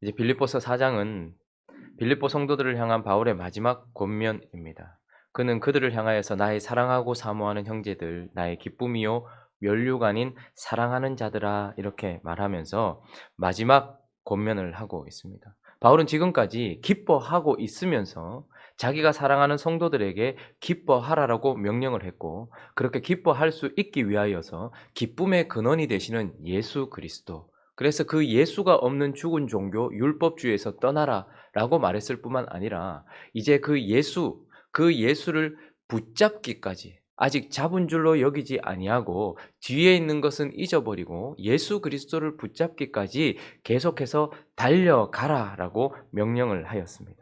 이제 빌립보서 4장은 빌립보 성도들을 향한 바울의 마지막 권면입니다. 그는 그들을 향하여서 나의 사랑하고 사모하는 형제들, 나의 기쁨이요 면류가 아닌 사랑하는 자들아 이렇게 말하면서 마지막 권면을 하고 있습니다. 바울은 지금까지 기뻐하고 있으면서 자기가 사랑하는 성도들에게 기뻐하라라고 명령을 했고, 그렇게 기뻐할 수 있기 위하여서 기쁨의 근원이 되시는 예수 그리스도, 그래서 그 예수가 없는 죽은 종교 율법주의에서 떠나라 라고 말했을 뿐만 아니라 이제 그 예수를 붙잡기까지, 아직 잡은 줄로 여기지 아니하고 뒤에 있는 것은 잊어버리고 예수 그리스도를 붙잡기까지 계속해서 달려가라라고 명령을 하였습니다.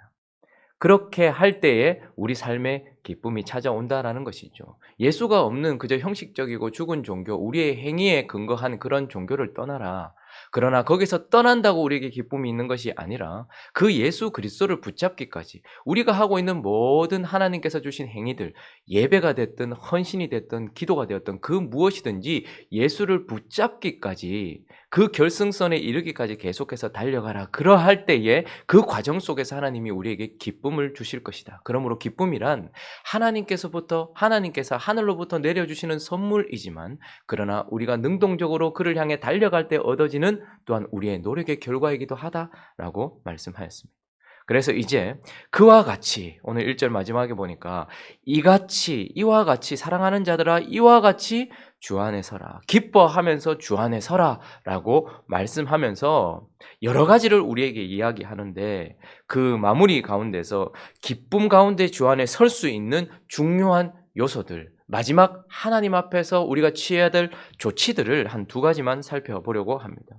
그렇게 할 때에 우리 삶에 기쁨이 찾아온다라는 것이죠. 예수가 없는 그저 형식적이고 죽은 종교, 우리의 행위에 근거한 그런 종교를 떠나라. 그러나 거기서 떠난다고 우리에게 기쁨이 있는 것이 아니라 그 예수 그리스도를 붙잡기까지, 우리가 하고 있는 모든 하나님께서 주신 행위들, 예배가 됐든 헌신이 됐든 기도가 되었든 그 무엇이든지 예수를 붙잡기까지, 그 결승선에 이르기까지 계속해서 달려가라. 그러할 때에 그 과정 속에서 하나님이 우리에게 기쁨을 주실 것이다. 그러므로 기쁨이란 하나님께서 하늘로부터 내려주시는 선물이지만, 그러나 우리가 능동적으로 그를 향해 달려갈 때 얻어지는 또한 우리의 노력의 결과이기도 하다라고 말씀하였습니다. 그래서 이제 그와 같이, 오늘 1절 마지막에 보니까 이와 같이 사랑하는 자들아 이와 같이 주 안에 서라, 기뻐하면서 주 안에 서라 라고 말씀하면서 여러 가지를 우리에게 이야기하는데, 그 마무리 가운데서 기쁨 가운데 주 안에 설 수 있는 중요한 요소들, 마지막 하나님 앞에서 우리가 취해야 될 조치들을 한 두 가지만 살펴보려고 합니다.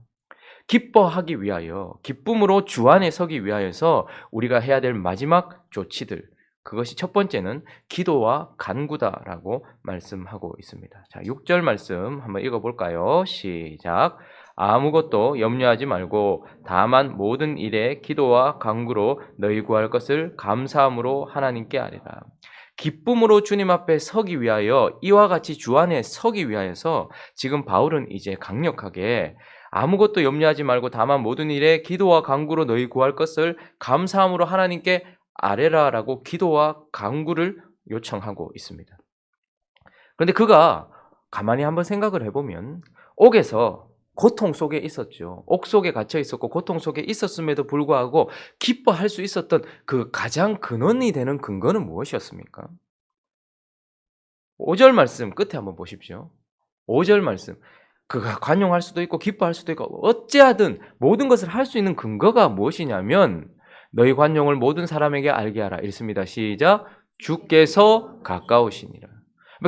기뻐하기 위하여, 기쁨으로 주 안에 서기 위하여서 우리가 해야 될 마지막 조치들, 그것이 첫 번째는 기도와 간구다라고 말씀하고 있습니다. 자, 6절 말씀 한번 읽어볼까요? 시작. 아무것도 염려하지 말고 다만 모든 일에 기도와 간구로 너희 구할 것을 감사함으로 하나님께 아뢰라. 기쁨으로 주님 앞에 서기 위하여, 이와 같이 주 안에 서기 위하여서 지금 바울은 이제 강력하게 아무것도 염려하지 말고 다만 모든 일에 기도와 간구로 너희 구할 것을 감사함으로 하나님께 아뢰라라고 기도와 간구를 요청하고 있습니다. 그런데 그가 가만히 한번 생각을 해보면 옥에서 고통 속에 있었죠. 옥 속에 갇혀 있었고 고통 속에 있었음에도 불구하고 기뻐할 수 있었던 그 가장 근원이 되는 근거는 무엇이었습니까? 5절 말씀 끝에 한번 보십시오. 5절 말씀. 그가 관용할 수도 있고 기뻐할 수도 있고 어찌하든 모든 것을 할 수 있는 근거가 무엇이냐면 너희 관용을 모든 사람에게 알게 하라. 읽습니다. 시작. 주께서 가까우시니라.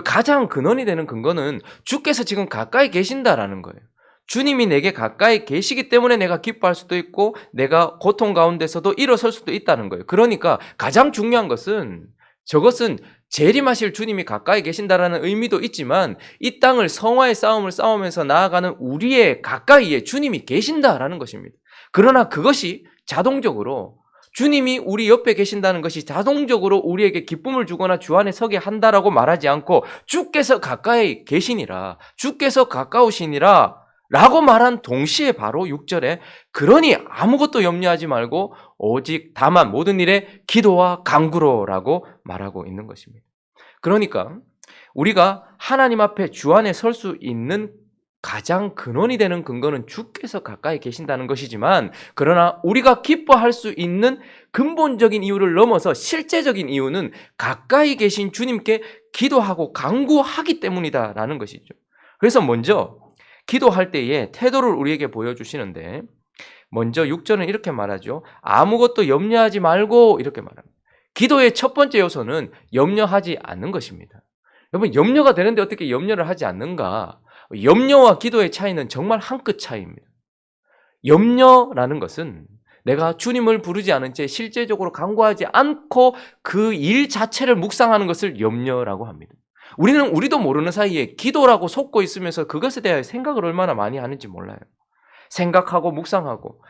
가장 근원이 되는 근거는 주께서 지금 가까이 계신다라는 거예요. 주님이 내게 가까이 계시기 때문에 내가 기뻐할 수도 있고 내가 고통 가운데서도 일어설 수도 있다는 거예요. 그러니까 가장 중요한 것은, 저것은 재림하실 주님이 가까이 계신다라는 의미도 있지만 이 땅을 성화의 싸움을 싸우면서 나아가는 우리의 가까이에 주님이 계신다라는 것입니다. 그러나 그것이 자동적으로, 주님이 우리 옆에 계신다는 것이 자동적으로 우리에게 기쁨을 주거나 주 안에 서게 한다라고 말하지 않고 주께서 가까이 계시니라, 주께서 가까우시니라 라고 말한 동시에 바로 6절에 그러니 아무것도 염려하지 말고 오직 다만 모든 일에 기도와 간구로라고 말하고 있는 것입니다. 그러니까 우리가 하나님 앞에 주 안에 설 수 있는 가장 근원이 되는 근거는 주께서 가까이 계신다는 것이지만, 그러나 우리가 기뻐할 수 있는 근본적인 이유를 넘어서 실제적인 이유는 가까이 계신 주님께 기도하고 간구하기 때문이다라는 것이죠. 그래서 먼저 기도할 때의 태도를 우리에게 보여주시는데, 먼저 6절은 이렇게 말하죠. 아무것도 염려하지 말고 이렇게 말합니다. 기도의 첫 번째 요소는 염려하지 않는 것입니다. 여러분, 염려가 되는데 어떻게 염려를 하지 않는가? 염려와 기도의 차이는 정말 한 끗 차이입니다. 염려라는 것은 내가 주님을 부르지 않은 채 실제적으로 간구하지 않고 그 일 자체를 묵상하는 것을 염려라고 합니다. 우리도 모르는 사이에 기도라고 속고 있으면서 그것에 대해 생각을 얼마나 많이 하는지 몰라요. 생각하고 묵상하고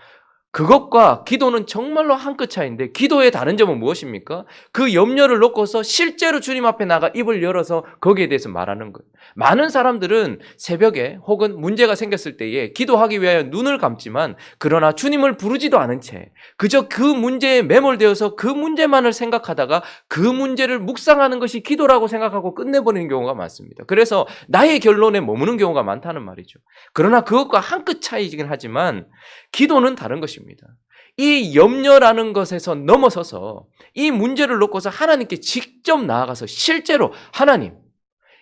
그것과 기도는 정말로 한 끗 차이인데 기도의 다른 점은 무엇입니까? 그 염려를 놓고서 실제로 주님 앞에 나가 입을 열어서 거기에 대해서 말하는 거예요. 많은 사람들은 새벽에 혹은 문제가 생겼을 때에 기도하기 위하여 눈을 감지만 그러나 주님을 부르지도 않은 채 그저 그 문제에 매몰되어서 그 문제만을 생각하다가 그 문제를 묵상하는 것이 기도라고 생각하고 끝내버리는 경우가 많습니다. 그래서 나의 결론에 머무는 경우가 많다는 말이죠. 그러나 그것과 한 끗 차이이긴 하지만 기도는 다른 것입니다. 이 염려라는 것에서 넘어서서 이 문제를 놓고서 하나님께 직접 나아가서 실제로 하나님,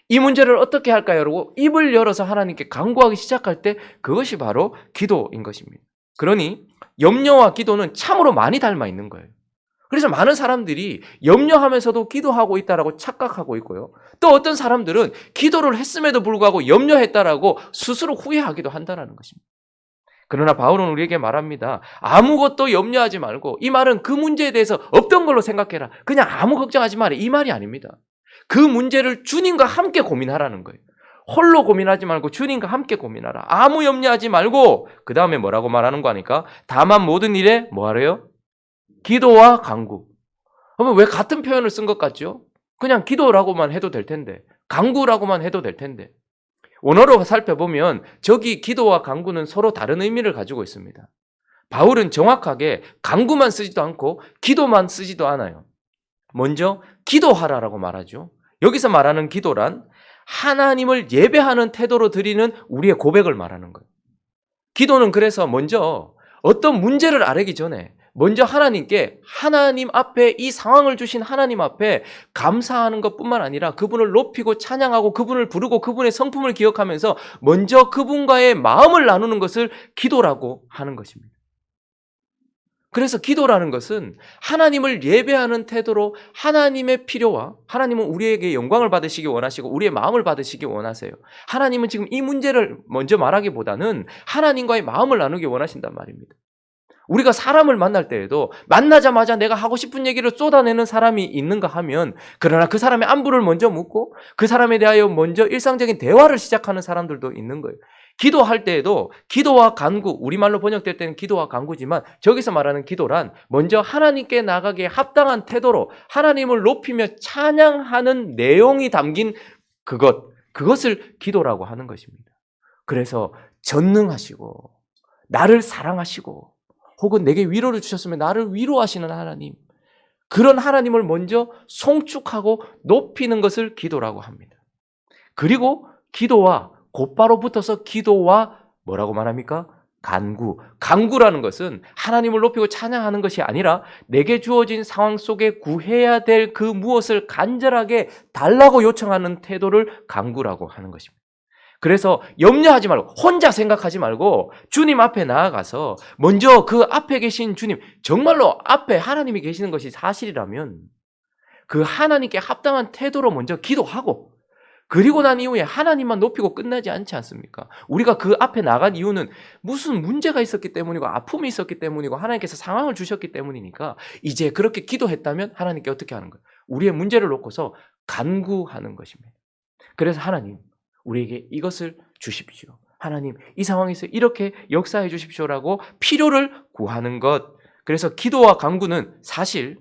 이 문제를 어떻게 할까요? 라고 입을 열어서 하나님께 간구하기 시작할 때 그것이 바로 기도인 것입니다. 그러니 염려와 기도는 참으로 많이 닮아 있는 거예요. 그래서 많은 사람들이 염려하면서도 기도하고 있다라고 착각하고 있고요. 또 어떤 사람들은 기도를 했음에도 불구하고 염려했다라고 스스로 후회하기도 한다는 것입니다. 그러나 바울은 우리에게 말합니다. 아무것도 염려하지 말고, 이 말은 그 문제에 대해서 없던 걸로 생각해라. 그냥 아무 걱정하지 마라. 이 말이 아닙니다. 그 문제를 주님과 함께 고민하라는 거예요. 홀로 고민하지 말고 주님과 함께 고민하라. 아무 염려하지 말고 그 다음에 뭐라고 말하는 거 아니까? 다만 모든 일에 뭐 하래요? 기도와 간구. 그러면 왜 같은 표현을 쓴 것 같죠? 그냥 기도라고만 해도 될 텐데, 간구라고만 해도 될 텐데. 원어로 살펴보면 저기 기도와 간구는 서로 다른 의미를 가지고 있습니다. 바울은 정확하게 간구만 쓰지도 않고 기도만 쓰지도 않아요. 먼저 기도하라라고 말하죠. 여기서 말하는 기도란 하나님을 예배하는 태도로 드리는 우리의 고백을 말하는 거예요. 기도는 그래서 먼저 어떤 문제를 아뢰기 전에 먼저 하나님께, 하나님 앞에, 이 상황을 주신 하나님 앞에 감사하는 것뿐만 아니라 그분을 높이고 찬양하고 그분을 부르고 그분의 성품을 기억하면서 먼저 그분과의 마음을 나누는 것을 기도라고 하는 것입니다. 그래서 기도라는 것은 하나님을 예배하는 태도로 하나님의 필요와, 하나님은 우리에게 영광을 받으시기 원하시고 우리의 마음을 받으시기 원하세요. 하나님은 지금 이 문제를 먼저 말하기보다는 하나님과의 마음을 나누기 원하신단 말입니다. 우리가 사람을 만날 때에도 만나자마자 내가 하고 싶은 얘기를 쏟아내는 사람이 있는가 하면, 그러나 그 사람의 안부를 먼저 묻고 그 사람에 대하여 먼저 일상적인 대화를 시작하는 사람들도 있는 거예요. 기도할 때에도 기도와 간구, 우리말로 번역될 때는 기도와 간구지만 저기서 말하는 기도란 먼저 하나님께 나가기에 합당한 태도로 하나님을 높이며 찬양하는 내용이 담긴 그것을 기도라고 하는 것입니다. 그래서 전능하시고 나를 사랑하시고 혹은 내게 위로를 주셨으면 나를 위로하시는 하나님, 그런 하나님을 먼저 송축하고 높이는 것을 기도라고 합니다. 그리고 기도와 곧바로 붙어서 기도와 뭐라고 말합니까? 간구. 간구라는 것은 하나님을 높이고 찬양하는 것이 아니라 내게 주어진 상황 속에 구해야 될 그 무엇을 간절하게 달라고 요청하는 태도를 간구라고 하는 것입니다. 그래서 염려하지 말고, 혼자 생각하지 말고 주님 앞에 나아가서 먼저 그 앞에 계신 주님, 정말로 앞에 하나님이 계시는 것이 사실이라면 그 하나님께 합당한 태도로 먼저 기도하고, 그리고 난 이후에 하나님만 높이고 끝나지 않지 않습니까? 우리가 그 앞에 나간 이유는 무슨 문제가 있었기 때문이고 아픔이 있었기 때문이고 하나님께서 상황을 주셨기 때문이니까 이제 그렇게 기도했다면 하나님께 어떻게 하는 거예요? 우리의 문제를 놓고서 간구하는 것입니다. 그래서 하나님, 우리에게 이것을 주십시오. 하나님, 이 상황에서 이렇게 역사해 주십시오라고 필요를 구하는 것. 그래서 기도와 간구는 사실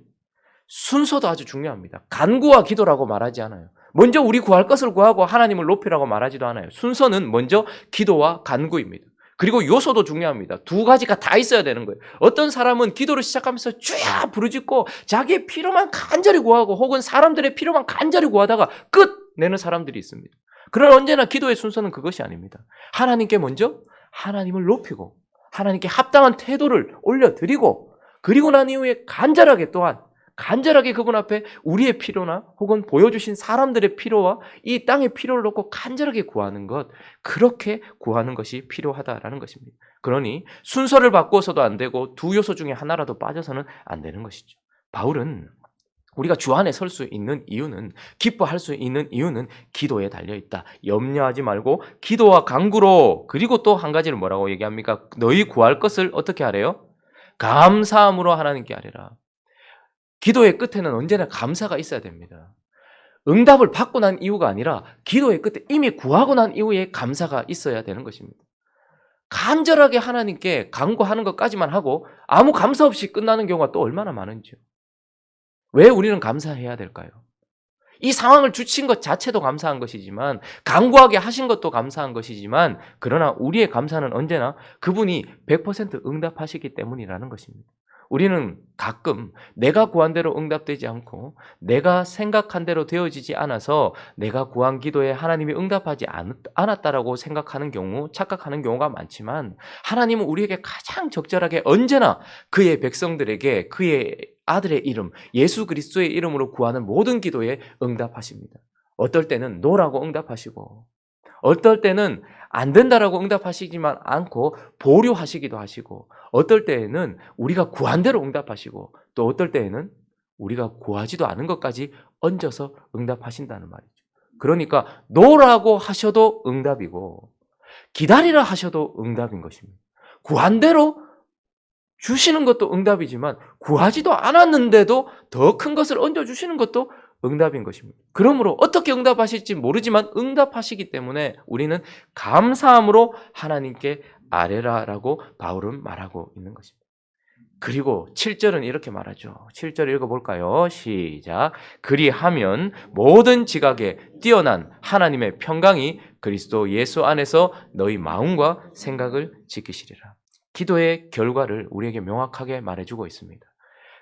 순서도 아주 중요합니다. 간구와 기도라고 말하지 않아요. 먼저 우리 구할 것을 구하고 하나님을 높이라고 말하지도 않아요. 순서는 먼저 기도와 간구입니다. 그리고 요소도 중요합니다. 두 가지가 다 있어야 되는 거예요. 어떤 사람은 기도를 시작하면서 쭈야 부르짖고 자기의 필요만 간절히 구하고 혹은 사람들의 필요만 간절히 구하다가 끝내는 사람들이 있습니다. 그러나 언제나 기도의 순서는 그것이 아닙니다. 하나님께 먼저 하나님을 높이고 하나님께 합당한 태도를 올려드리고, 그리고 난 이후에 간절하게 그분 앞에 우리의 필요나 혹은 보여주신 사람들의 필요와 이 땅의 필요를 놓고 간절하게 구하는 것, 그렇게 구하는 것이 필요하다라는 것입니다. 그러니 순서를 바꿔서도 안 되고 두 요소 중에 하나라도 빠져서는 안 되는 것이죠. 바울은 우리가 주 안에 설 수 있는 이유는, 기뻐할 수 있는 이유는 기도에 달려있다. 염려하지 말고 기도와 간구로, 그리고 또 한 가지를 뭐라고 얘기합니까? 너희 구할 것을 어떻게 하래요? 감사함으로 하나님께 하리라. 기도의 끝에는 언제나 감사가 있어야 됩니다. 응답을 받고 난 이유가 아니라 기도의 끝에 이미 구하고 난 이후에 감사가 있어야 되는 것입니다. 간절하게 하나님께 간구하는 것까지만 하고 아무 감사 없이 끝나는 경우가 또 얼마나 많은지요. 왜 우리는 감사해야 될까요? 이 상황을 주신 것 자체도 감사한 것이지만, 간구하게 하신 것도 감사한 것이지만, 그러나 우리의 감사는 언제나 그분이 100% 응답하시기 때문이라는 것입니다. 우리는 가끔 내가 구한 대로 응답되지 않고 내가 생각한 대로 되어지지 않아서 내가 구한 기도에 하나님이 응답하지 않았다라고 생각하는 경우, 착각하는 경우가 많지만, 하나님은 우리에게 가장 적절하게 언제나 그의 백성들에게 그의 아들의 이름, 예수 그리스도의 이름으로 구하는 모든 기도에 응답하십니다. 어떨 때는 노라고 응답하시고, 어떨 때는 안 된다라고 응답하시지만 않고 보류하시기도 하시고, 어떨 때에는 우리가 구한 대로 응답하시고, 또 어떨 때에는 우리가 구하지도 않은 것까지 얹어서 응답하신다는 말이죠. 그러니까 노라고 하셔도 응답이고 기다리라 하셔도 응답인 것입니다. 구한 대로 주시는 것도 응답이지만 구하지도 않았는데도 더 큰 것을 얹어주시는 것도 응답인 것입니다. 그러므로 어떻게 응답하실지 모르지만 응답하시기 때문에 우리는 감사함으로 하나님께 아뢰라라고 바울은 말하고 있는 것입니다. 그리고 7절은 이렇게 말하죠. 7절 읽어볼까요? 시작. 그리하면 모든 지각에 뛰어난 하나님의 평강이 그리스도 예수 안에서 너희 마음과 생각을 지키시리라. 기도의 결과를 우리에게 명확하게 말해주고 있습니다.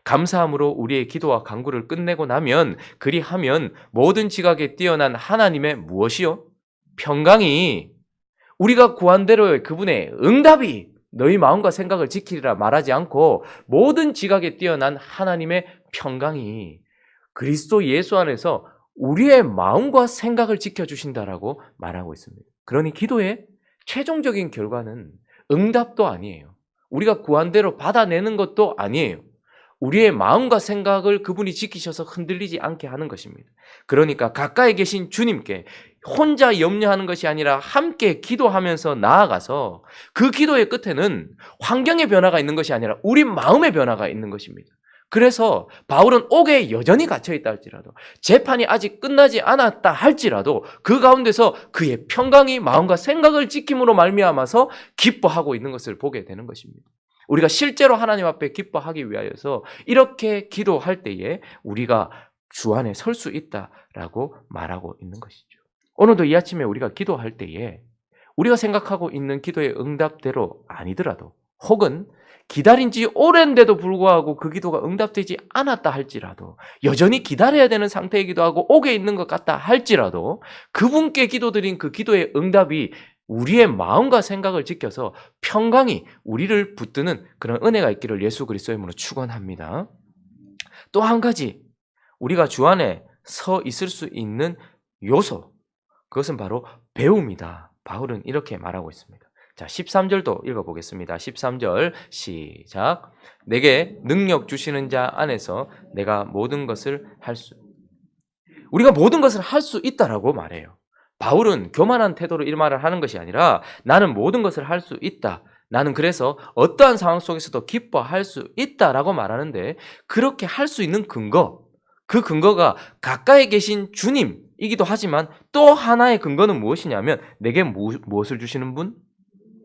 감사함으로 우리의 기도와 간구를 끝내고 나면, 그리하면 모든 지각에 뛰어난 하나님의 무엇이요? 평강이, 우리가 구한 대로의 그분의 응답이 너희 마음과 생각을 지키리라 말하지 않고, 모든 지각에 뛰어난 하나님의 평강이 그리스도 예수 안에서 우리의 마음과 생각을 지켜주신다라고 말하고 있습니다. 그러니 기도의 최종적인 결과는 응답도 아니에요. 우리가 구한 대로 받아내는 것도 아니에요. 우리의 마음과 생각을 그분이 지키셔서 흔들리지 않게 하는 것입니다. 그러니까 가까이 계신 주님께 혼자 염려하는 것이 아니라 함께 기도하면서 나아가서 그 기도의 끝에는 환경의 변화가 있는 것이 아니라 우리 마음의 변화가 있는 것입니다. 그래서 바울은 옥에 여전히 갇혀있다 할지라도, 재판이 아직 끝나지 않았다 할지라도 그 가운데서 그의 평강이 마음과 생각을 지킴으로 말미암아서 기뻐하고 있는 것을 보게 되는 것입니다. 우리가 실제로 하나님 앞에 기뻐하기 위하여서 이렇게 기도할 때에 우리가 주 안에 설 수 있다라고 말하고 있는 것이죠. 오늘도 이 아침에 우리가 기도할 때에 우리가 생각하고 있는 기도의 응답대로 아니더라도, 혹은 기다린 지 오랜데도 불구하고 그 기도가 응답되지 않았다 할지라도, 여전히 기다려야 되는 상태이기도 하고 옥에 있는 것 같다 할지라도, 그분께 기도드린 그 기도의 응답이 우리의 마음과 생각을 지켜서 평강이 우리를 붙드는 그런 은혜가 있기를 예수 그리스도의 이름으로 축원합니다. 또 한 가지 우리가 주 안에 서 있을 수 있는 요소, 그것은 바로 배움이다. 바울은 이렇게 말하고 있습니다. 자, 13절도 읽어보겠습니다. 13절 시작. 내게 능력 주시는 자 안에서 내가 모든 것을 우리가 모든 것을 할 수 있다라고 말해요. 바울은 교만한 태도로 이 말을 하는 것이 아니라 나는 모든 것을 할 수 있다, 나는 그래서 어떠한 상황 속에서도 기뻐할 수 있다라고 말하는데, 그렇게 할 수 있는 근거, 그 근거가 가까이 계신 주님이기도 하지만 또 하나의 근거는 무엇이냐면 내게 무엇을 주시는 분?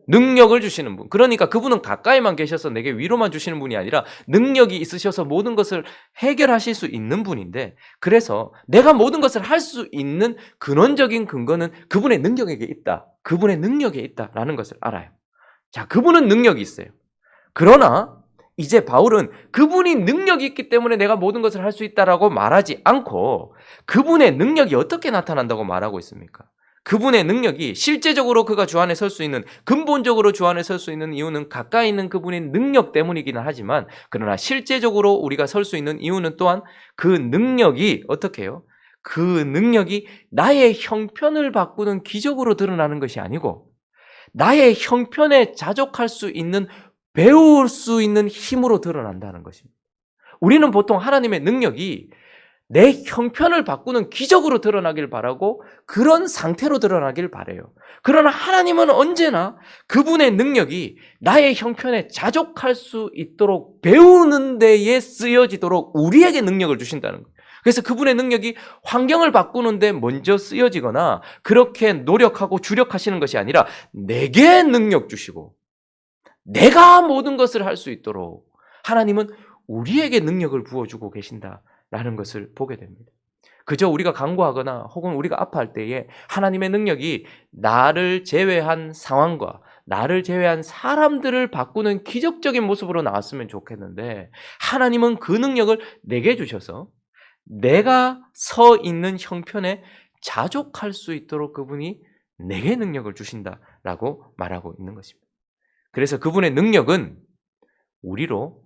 능력을 주시는 분. 그러니까 그분은 가까이만 계셔서 내게 위로만 주시는 분이 아니라 능력이 있으셔서 모든 것을 해결하실 수 있는 분인데, 그래서 내가 모든 것을 할 수 있는 근원적인 근거는 그분의 능력에게 있다, 그분의 능력에 있다라는 것을 알아요. 자, 그분은 능력이 있어요. 그러나 이제 바울은 그분이 능력이 있기 때문에 내가 모든 것을 할 수 있다라고 말하지 않고, 그분의 능력이 어떻게 나타난다고 말하고 있습니까? 그분의 능력이 실제적으로 그가 주 안에 설 수 있는, 근본적으로 주 안에 설 수 있는 이유는 가까이 있는 그분의 능력 때문이기는 하지만, 그러나 실제적으로 우리가 설 수 있는 이유는 또한 그 능력이 어떻게 해요? 그 능력이 나의 형편을 바꾸는 기적으로 드러나는 것이 아니고 나의 형편에 자족할 수 있는, 배울 수 있는 힘으로 드러난다는 것입니다. 우리는 보통 하나님의 능력이 내 형편을 바꾸는 기적으로 드러나길 바라고 그런 상태로 드러나길 바라요. 그러나 하나님은 언제나 그분의 능력이 나의 형편에 자족할 수 있도록 배우는 데에 쓰여지도록 우리에게 능력을 주신다는 거예요. 그래서 그분의 능력이 환경을 바꾸는데 먼저 쓰여지거나 그렇게 노력하고 주력하시는 것이 아니라 내게 능력 주시고 내가 모든 것을 할 수 있도록 하나님은 우리에게 능력을 부어주고 계신다라는 것을 보게 됩니다. 그저 우리가 간구하거나 혹은 우리가 아파할 때에 하나님의 능력이 나를 제외한 상황과 나를 제외한 사람들을 바꾸는 기적적인 모습으로 나왔으면 좋겠는데 하나님은 그 능력을 내게 주셔서 내가 서 있는 형편에 자족할 수 있도록 그분이 내게 능력을 주신다라고 말하고 있는 것입니다. 그래서 그분의 능력은 우리로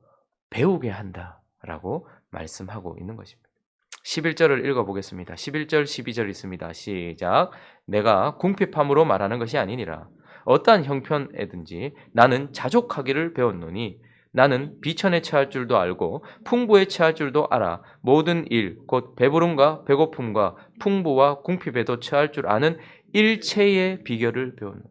배우게 한다라고 말씀하고 있는 것입니다. 11절을 읽어보겠습니다. 11절 12절 있습니다. 시작. 내가 궁핍함으로 말하는 것이 아니니라. 어떠한 형편에든지 나는 자족하기를 배웠노니 나는 비천에 처할 줄도 알고 풍부에 처할 줄도 알아. 모든 일, 곧 배부름과 배고픔과 풍부와 궁핍에도 처할 줄 아는 일체의 비결을 배웠노.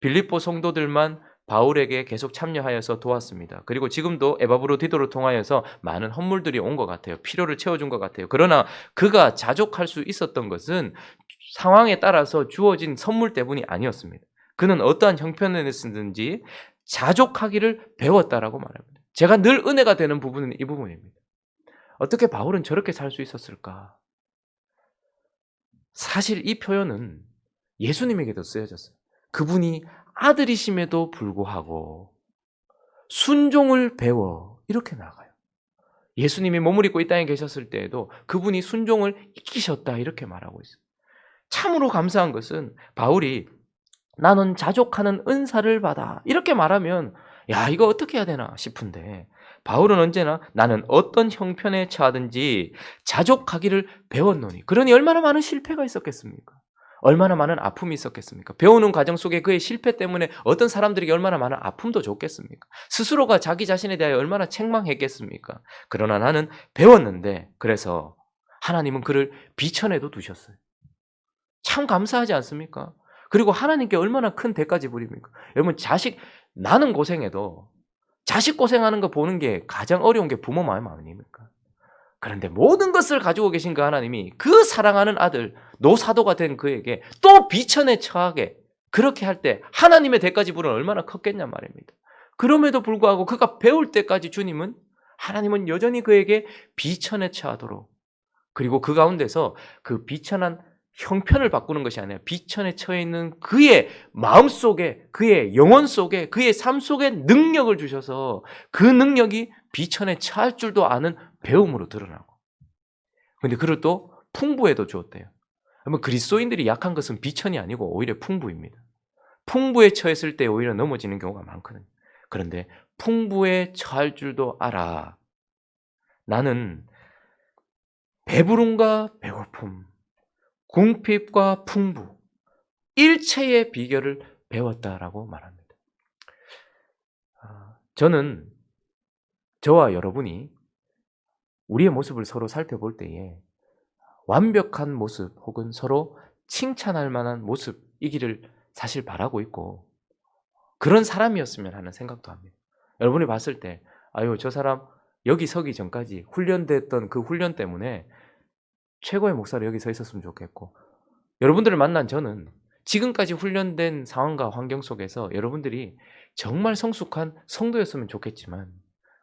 빌립보 성도들만 바울에게 계속 참여하여서 도왔습니다. 그리고 지금도 에바브로디도를 통하여서 많은 헌물들이 온 것 같아요. 필요를 채워준 것 같아요. 그러나 그가 자족할 수 있었던 것은 상황에 따라서 주어진 선물 때문이 아니었습니다. 그는 어떠한 형편에서든지 자족하기를 배웠다라고 말합니다. 제가 늘 은혜가 되는 부분은 이 부분입니다. 어떻게 바울은 저렇게 살 수 있었을까? 사실 이 표현은 예수님에게도 쓰여졌어요. 그분이 아들이심에도 불구하고 순종을 배워 이렇게 나가요. 예수님이 몸을 입고 이 땅에 계셨을 때에도 그분이 순종을 익히셨다 이렇게 말하고 있어요. 참으로 감사한 것은 바울이 나는 자족하는 은사를 받아 이렇게 말하면 야 이거 어떻게 해야 되나 싶은데 바울은 언제나 나는 어떤 형편에 처하든지 자족하기를 배웠노니 그러니 얼마나 많은 실패가 있었겠습니까? 얼마나 많은 아픔이 있었겠습니까? 배우는 과정 속에 그의 실패 때문에 어떤 사람들에게 얼마나 많은 아픔도 줬겠습니까? 스스로가 자기 자신에 대하여 얼마나 책망했겠습니까? 그러나 나는 배웠는데 그래서 하나님은 그를 비천에도 두셨어요. 참 감사하지 않습니까? 그리고 하나님께 얼마나 큰 대가 지불입니까? 여러분 나는 고생해도 자식 고생하는 거 보는 게 가장 어려운 게 부모 마음 아닙니까? 그런데 모든 것을 가지고 계신 그 하나님이 그 사랑하는 아들 노사도가 된 그에게 또 비천에 처하게 그렇게 할 때 하나님의 대가 지불은 얼마나 컸겠냐 말입니다. 그럼에도 불구하고 그가 배울 때까지 하나님은 여전히 그에게 비천에 처하도록 그리고 그 가운데서 그 비천한 형편을 바꾸는 것이 아니라 비천에 처해 있는 그의 마음 속에 그의 영혼 속에 그의 삶 속에 능력을 주셔서 그 능력이 비천에 처할 줄도 아는 배움으로 드러나고 근데 그를 또 풍부에도 주었대요. 그러면 그리스도인들이 약한 것은 비천이 아니고 오히려 풍부입니다. 풍부에 처했을 때 오히려 넘어지는 경우가 많거든요. 그런데 풍부에 처할 줄도 알아. 나는 배부름과 배고픔 궁핍과 풍부, 일체의 비결을 배웠다라고 말합니다. 저는 저와 여러분이 우리의 모습을 서로 살펴볼 때에 완벽한 모습 혹은 서로 칭찬할 만한 모습이기를 사실 바라고 있고 그런 사람이었으면 하는 생각도 합니다. 여러분이 봤을 때 아유 저 사람 여기 서기 전까지 훈련됐던 그 훈련 때문에 최고의 목사로 여기 서 있었으면 좋겠고 여러분들을 만난 저는 지금까지 훈련된 상황과 환경 속에서 여러분들이 정말 성숙한 성도였으면 좋겠지만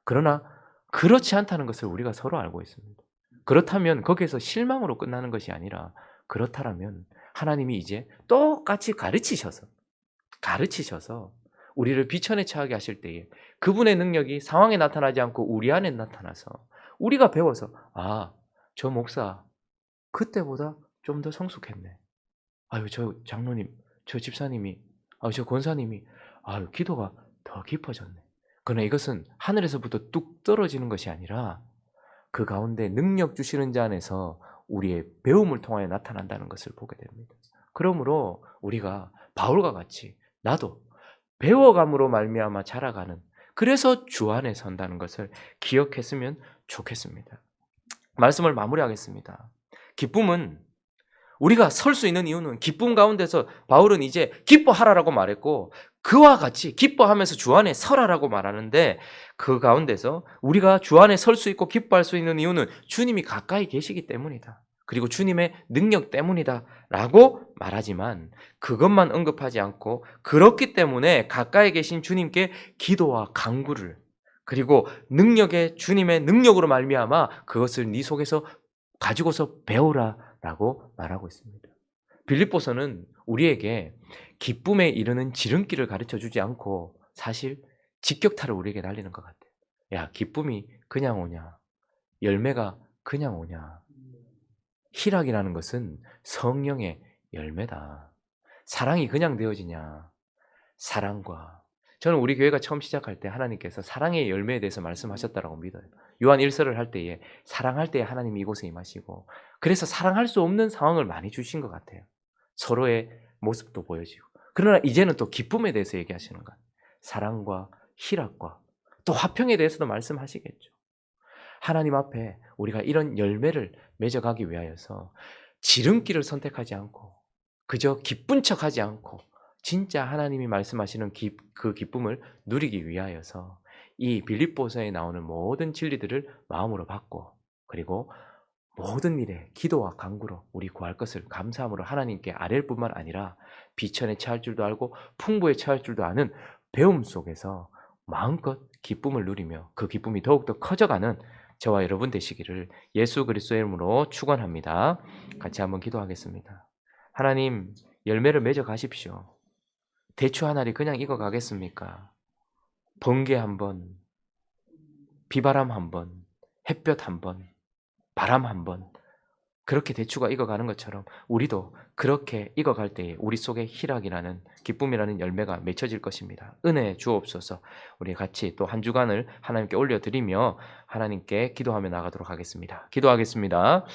그러나 그렇지 않다는 것을 우리가 서로 알고 있습니다. 그렇다면 거기에서 실망으로 끝나는 것이 아니라 그렇다면 하나님이 이제 똑같이 가르치셔서 우리를 비천에 처하게 하실 때에 그분의 능력이 상황에 나타나지 않고 우리 안에 나타나서 우리가 배워서 저 목사 그때보다 좀 더 성숙했네. 아유 저 장로님, 저 집사님이, 저 권사님이 기도가 더 깊어졌네. 그러나 이것은 하늘에서부터 뚝 떨어지는 것이 아니라 그 가운데 능력 주시는 자 안에서 우리의 배움을 통하여 나타난다는 것을 보게 됩니다. 그러므로 우리가 바울과 같이 나도 배워감으로 말미암아 자라가는 그래서 주 안에 선다는 것을 기억했으면 좋겠습니다. 말씀을 마무리하겠습니다. 기쁨은 우리가 설 수 있는 이유는 기쁨 가운데서 바울은 이제 기뻐하라라고 말했고 그와 같이 기뻐하면서 주 안에 서라라고 말하는데 그 가운데서 우리가 주 안에 설 수 있고 기뻐할 수 있는 이유는 주님이 가까이 계시기 때문이다. 그리고 주님의 능력 때문이다라고 말하지만 그것만 언급하지 않고 그렇기 때문에 가까이 계신 주님께 기도와 간구를 그리고 능력의 주님의 능력으로 말미암아 그것을 네 속에서 가지고서 배우라라고 말하고 있습니다. 빌립보서는 우리에게 기쁨에 이르는 지름길을 가르쳐 주지 않고 사실 직격탄을 우리에게 날리는 것 같아요. 야, 기쁨이 그냥 오냐? 열매가 그냥 오냐? 희락이라는 것은 성령의 열매다. 사랑이 그냥 되어지냐? 사랑과 저는 우리 교회가 처음 시작할 때 하나님께서 사랑의 열매에 대해서 말씀하셨다라고 믿어요. 요한 1서를 할 때에 사랑할 때에 하나님이 이곳에 임하시고 그래서 사랑할 수 없는 상황을 많이 주신 것 같아요. 서로의 모습도 보여지고. 그러나 이제는 또 기쁨에 대해서 얘기하시는 것. 사랑과 희락과 또 화평에 대해서도 말씀하시겠죠. 하나님 앞에 우리가 이런 열매를 맺어가기 위하여서 지름길을 선택하지 않고 그저 기쁜 척하지 않고 진짜 하나님이 말씀하시는 그 기쁨을 누리기 위하여서 이 빌립보서에 나오는 모든 진리들을 마음으로 받고 그리고 모든 일에 기도와 간구로 우리 구할 것을 감사함으로 하나님께 아뢰일 뿐만 아니라 비천에 처할 줄도 알고 풍부에 처할 줄도 아는 배움 속에서 마음껏 기쁨을 누리며 그 기쁨이 더욱더 커져가는 저와 여러분 되시기를 예수 그리스도의 이름으로 축원합니다. 같이 한번 기도하겠습니다. 하나님, 열매를 맺어 가십시오. 대추 한 알이 그냥 익어 가겠습니까? 번개 한 번, 비바람 한 번, 햇볕 한 번, 바람 한 번, 그렇게 대추가 익어가는 것처럼 우리도 그렇게 익어갈 때에 우리 속에 희락이라는 기쁨이라는 열매가 맺혀질 것입니다. 은혜 주옵소서. 우리 같이 또 한 주간을 하나님께 올려드리며 하나님께 기도하며 나가도록 하겠습니다. 기도하겠습니다.